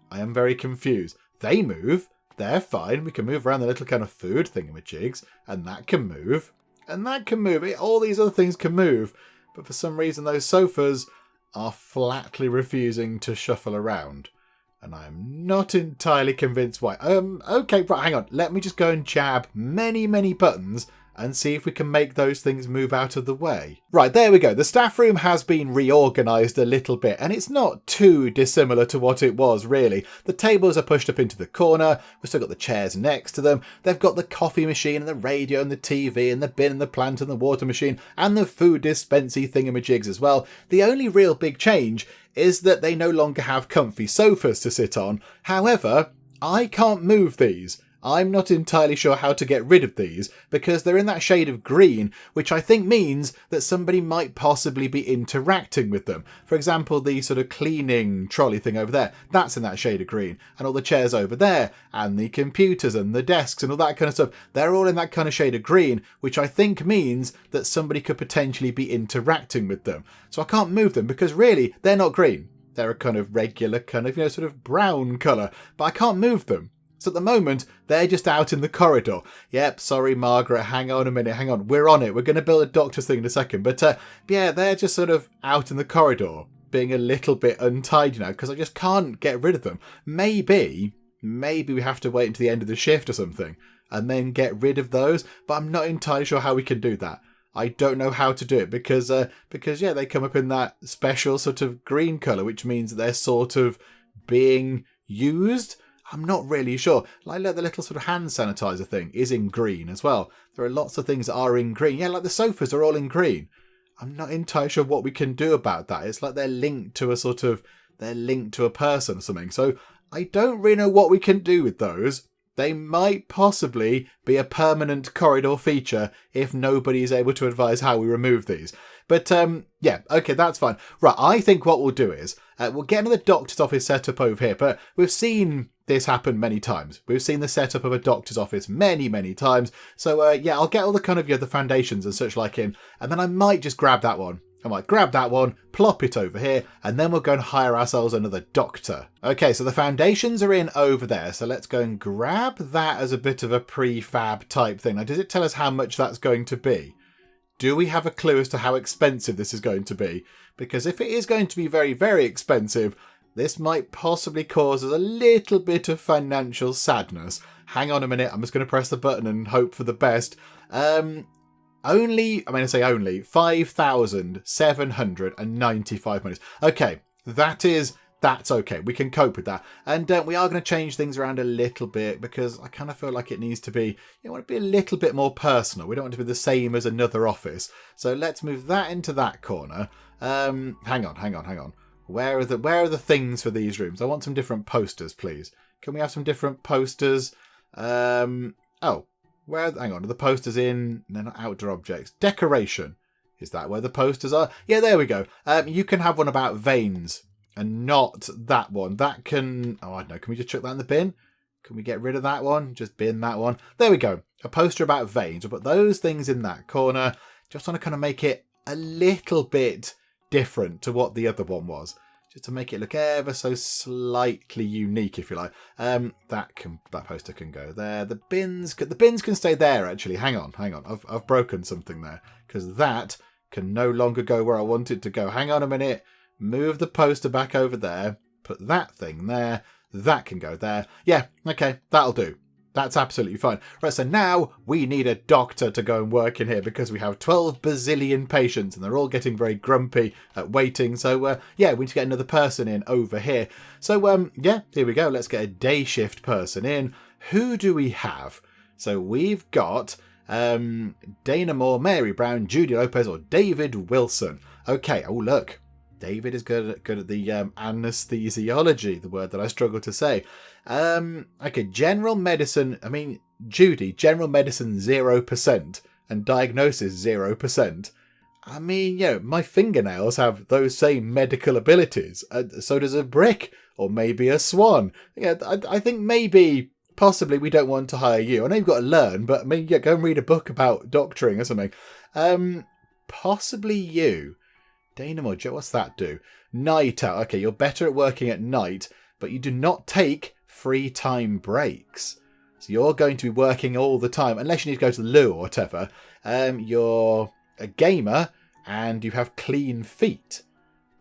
I am very confused. They move. They're fine. We can move around the little kind of food thingamajigs. And that can move. And that can move. All these other things can move. But for some reason, those sofas are flatly refusing to shuffle around. And I'm not entirely convinced why. Okay, right, hang on. Let me just go and jab many, many buttons and see if we can make those things move out of the way. Right, there we go. The staff room has been reorganised a little bit, and it's not too dissimilar to what it was, really. The tables are pushed up into the corner. We've still got the chairs next to them. They've got the coffee machine and the radio and the TV and the bin and the plant and the water machine and the food dispensing thingamajigs as well. The only real big change is that they no longer have comfy sofas to sit on. However, I can't move these. I'm not entirely sure how to get rid of these because they're in that shade of green, which I think means that somebody might possibly be interacting with them. For example, the sort of cleaning trolley thing over there, that's in that shade of green. And all the chairs over there, and the computers and the desks and all that kind of stuff, they're all in that kind of shade of green, which I think means that somebody could potentially be interacting with them. So I can't move them because really, they're not green. They're a kind of regular kind of, sort of brown colour, but I can't move them. So at the moment, they're just out in the corridor. Yep, sorry, Margaret, hang on a minute, hang on. We're on it. We're going to build a doctor's thing in a second. But yeah, they're just sort of out in the corridor, being a little bit untidy now, because I just can't get rid of them. Maybe we have to wait until the end of the shift or something, and then get rid of those. But I'm not entirely sure how we can do that. I don't know how to do it because yeah, they come up in that special sort of green colour, which means they're sort of being used. I'm not really sure. Like the little sort of hand sanitizer thing is in green as well. There are lots of things that are in green. Yeah, like the sofas are all in green. I'm not entirely sure what we can do about that. It's like they're linked to a person or something. So I don't really know what we can do with those. They might possibly be a permanent corridor feature if nobody is able to advise how we remove these. But yeah, okay, that's fine. Right, I think what we'll do is we'll get another doctor's office set up over here. But we've seen this happen many times. We've seen the setup of a doctor's office many, many times. So yeah, I'll get all the kind of the foundations and such like in, and then I might just grab that one. I might grab that one, plop it over here, and then we'll go and hire ourselves another doctor. Okay, so the foundations are in over there, so let's go and grab that as a bit of a prefab type thing. Now, does it tell us how much that's going to be? Do we have a clue as to how expensive this is going to be? Because if it is going to be very, very expensive, this might possibly cause us a little bit of financial sadness. Hang on a minute, I'm just going to press the button and hope for the best. Only 5,795 minutes. Okay, that's okay. We can cope with that. And we are going to change things around a little bit because I kind of feel like it needs to be, want to be a little bit more personal. We don't want to be the same as another office. So let's move that into that corner. Hang on. Where are the things for these rooms? I want some different posters, please. Can we have some different posters? Oh, Where? Hang on, are the posters in? They're not outdoor objects. Decoration. Is that where the posters are? Yeah, there we go. You can have one about veins and not that one. That can... Oh, I don't know. Can we just chuck that in the bin? Can we get rid of that one? Just bin that one. There we go. A poster about veins. We'll put those things in that corner. Just want to kind of make it a little bit different to what the other one was. Just to make it look ever so slightly unique, if you like. That poster can go there. The bins can stay there, actually. Hang on. I've broken something there. Because that can no longer go where I want it to go. Hang on a minute. Move the poster back over there. Put that thing there. That can go there. Yeah, okay, that'll do. That's absolutely fine. Right, so now we need a doctor to go and work in here because we have 12 bazillion patients and they're all getting very grumpy at waiting. So, yeah, we need to get another person in over here. So, yeah, here we go. Let's get a day shift person in. Who do we have? So we've got Dana Moore, Mary Brown, Judy Lopez or David Wilson. Okay, oh, look. David is good at the anesthesiology, the word that I struggle to say. Okay, general medicine. I mean, Judy, general medicine 0% and diagnosis 0%. I mean, you know, my fingernails have those same medical abilities. So does a brick or maybe a swan. Yeah, I think maybe, possibly, we don't want to hire you. I know you've got to learn, but maybe yeah, go and read a book about doctoring or something. Possibly you. Dana Moore, what's that do? Night out. Okay, you're better at working at night, but you do not take free time breaks. So you're going to be working all the time, unless you need to go to the loo or whatever. You're a gamer, and you have clean feet.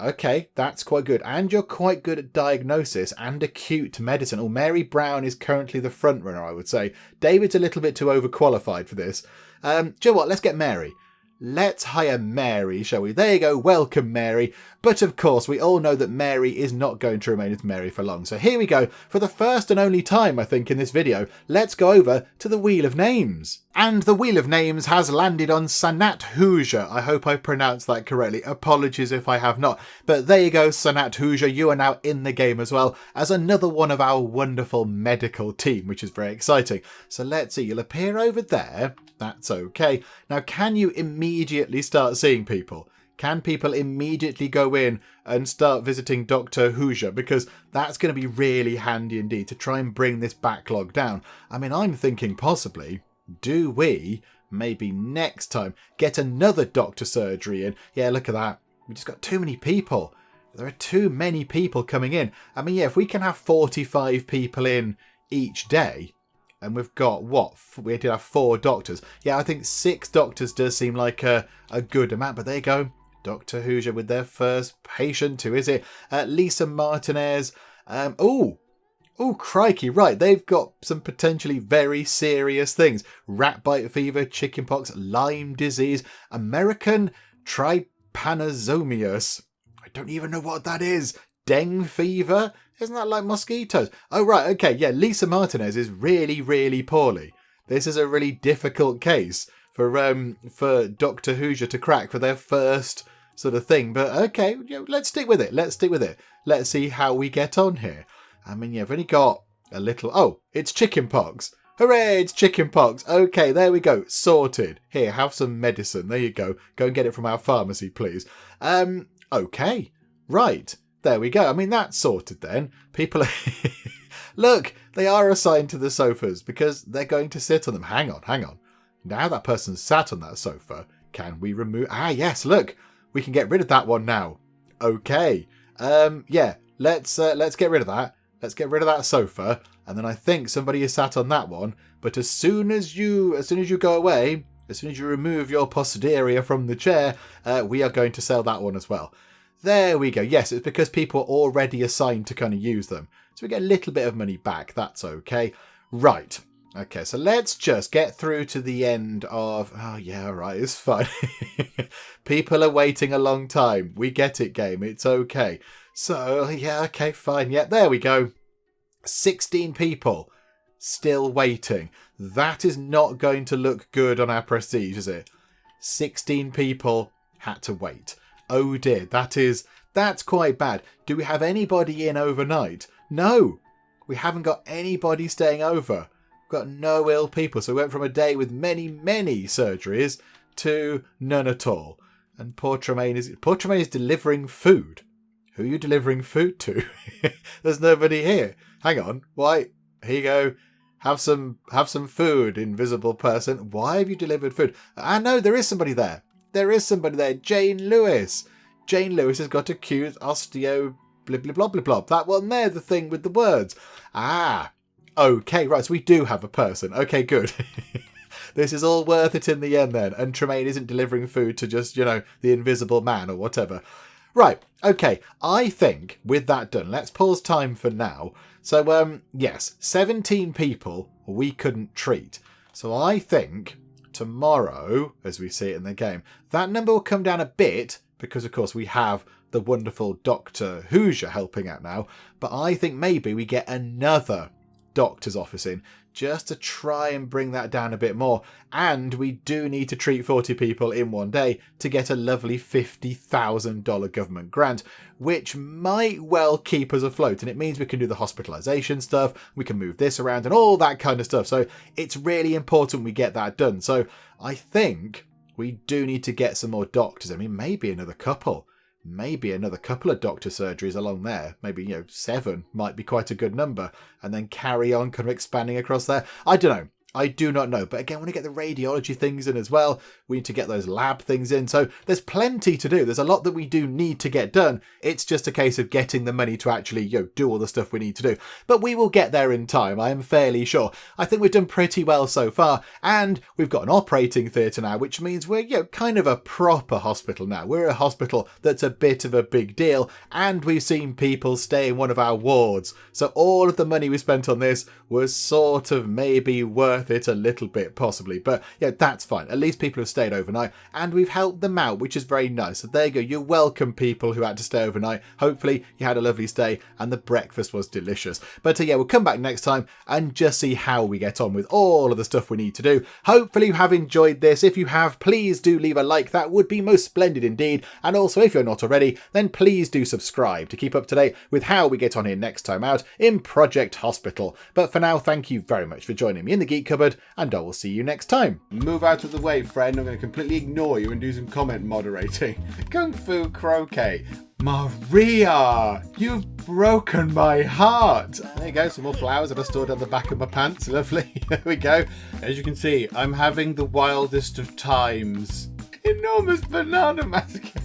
Okay, that's quite good. And you're quite good at diagnosis and acute medicine. Oh, Mary Brown is currently the front runner, I would say. David's a little bit too overqualified for this. Do you know what? Let's get Mary. Let's hire Mary, shall we? There you go. Welcome, Mary. But of course, we all know that Mary is not going to remain as Mary for long. So here we go. For the first and only time, I think, in this video, let's go over to the Wheel of Names. And the Wheel of Names has landed on Sanat Hoosier. I hope I pronounced that correctly. Apologies if I have not. But there you go, Sanat Hoosier. You are now in the game as well as another one of our wonderful medical team, which is very exciting. So let's see. You'll appear over there. That's okay. Now, can you immediately start seeing people? Can people immediately go in and start visiting Dr. Hoosier? Because that's going to be really handy indeed to try and bring this backlog down. I mean, I'm thinking possibly, do we maybe next time get another doctor surgery in? Yeah, look at that. We just got too many people. There are too many people coming in. I mean, yeah, if we can have 45 people in each day, and we've got, what? We did have 4 doctors. Yeah, I think 6 doctors does seem like a good amount. But there you go. Dr. Hoosier with their first patient. Who is it? Lisa Martinez. Oh, crikey. Right, they've got some potentially very serious things. Rat bite fever, chickenpox, Lyme disease, American trypanosomias. I don't even know what that is. Dengue fever? Isn't that like mosquitoes? Oh, right. Okay. Yeah. Lisa Martinez is really, really poorly. This is a really difficult case for Dr. Hoosier to crack for their first sort of thing. But okay, let's stick with it. Let's see how we get on here. I mean, you've only got a little... Oh, it's chickenpox. Hooray, it's chickenpox. Okay, there we go. Sorted. Here, have some medicine. There you go. Go and get it from our pharmacy, please. Okay. Right. There we go. I mean, that's sorted then. People are... Look, they are assigned to the sofas because they're going to sit on them. Hang on. Now that person's sat on that sofa, can we remove... Ah, yes, look. We can get rid of that one now. Okay. Yeah, let's get rid of that. Let's get rid of that sofa. And then I think somebody is sat on that one. But as soon as you go away, as soon as you remove your posterior from the chair, we are going to sell that one as well. There we go. Yes, it's because people are already assigned to kind of use them. So we get a little bit of money back. That's okay. Right. Okay, so let's just get through to the end of... Oh, yeah, right, it's fine. People are waiting a long time. We get it, game. It's okay. So, yeah, okay, fine. Yeah, there we go. 16 people still waiting. That is not going to look good on our prestige, is it? 16 people had to wait. Oh dear, that's quite bad. Do we have anybody in overnight? No, we haven't got anybody staying over. got no ill people. So we went from a day with many, many surgeries to none at all. And poor Tremaine is delivering food. Who are you delivering food to? There's nobody here. Hang on. Why? Here you go. Have some food, invisible person. Why have you delivered food? I know there is somebody there. There is somebody there. Jane Lewis. Jane Lewis has got acute osteo blib blib blob blib blob. That one there, the thing with the words. Ah. Okay, right. So we do have a person. Okay, good. This is all worth it in the end then. And Tremaine isn't delivering food to just, the invisible man or whatever. Right. Okay. I think with that done, let's pause time for now. So, yes, 17 people we couldn't treat. So I think tomorrow, as we see it in the game, that number will come down a bit because, of course, we have the wonderful Dr. Hoosier helping out now. But I think maybe we get another doctor's office in just to try and bring that down a bit more. And we do need to treat 40 people in one day to get a lovely $50,000 government grant, which might well keep us afloat. And it means we can do the hospitalisation stuff, we can move this around and all that kind of stuff. So it's really important we get that done. So I think we do need to get some more doctors. I mean, maybe another couple. Maybe another couple of doctor surgeries along there. Maybe, 7 might be quite a good number. And then carry on kind of expanding across there. I don't know. I do not know. But again, we want to get the radiology things in as well. We need to get those lab things in. So there's plenty to do. There's a lot that we do need to get done. It's just a case of getting the money to actually, do all the stuff we need to do. But we will get there in time. I am fairly sure. I think we've done pretty well so far. And we've got an operating theatre now, which means we're, kind of a proper hospital now. We're a hospital that's a bit of a big deal. And we've seen people stay in one of our wards. So all of the money we spent on this was sort of maybe worth it a little bit possibly, but that's fine. At least people have stayed overnight and we've helped them out, which is very nice. So there you go. You're welcome, people who had to stay overnight. Hopefully you had a lovely stay and the breakfast was delicious. But we'll come back next time and just see how we get on with all of the stuff we need to do. Hopefully you have enjoyed this. If you have, please do leave a like. That would be most splendid indeed. And also, if you're not already, then please do subscribe to keep up to date with how we get on here next time out in Project Hospital. But for now, thank you very much for joining me in the Geek Cupboard, and I will see you next time. Move out of the way, friend. I'm going to completely ignore you and do some comment moderating. Kung Fu Croquet. Maria, you've broken my heart. There you go, some more flowers that I stored on the back of my pants. Lovely. There we go. As you can see, I'm having the wildest of times. Enormous banana mascara.